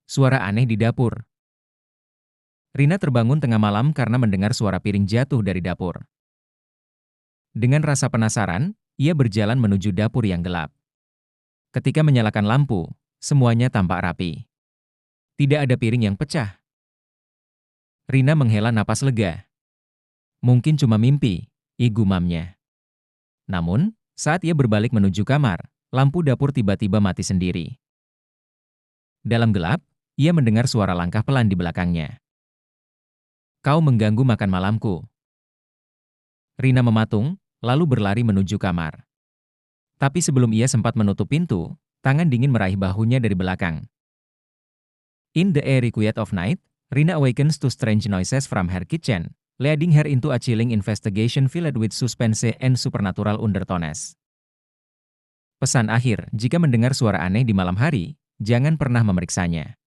Suara aneh di dapur. Rina terbangun tengah malam karena mendengar suara piring jatuh dari dapur. Dengan rasa penasaran, ia berjalan menuju dapur yang gelap. Ketika menyalakan lampu, semuanya tampak rapi. Tidak ada piring yang pecah. Rina menghela napas lega. Mungkin cuma mimpi, gumamnya. Namun, saat ia berbalik menuju kamar, lampu dapur tiba-tiba mati sendiri. Dalam gelap, ia mendengar suara langkah pelan di belakangnya. Kau mengganggu makan malamku. Rina mematung, lalu berlari menuju kamar. Tapi sebelum ia sempat menutup pintu, tangan dingin meraih bahunya dari belakang. In the airy quiet of night, Rina awakens to strange noises from her kitchen, leading her into a chilling investigation filled with suspense and supernatural undertones. Pesan akhir, jika mendengar suara aneh di malam hari, jangan pernah memeriksanya.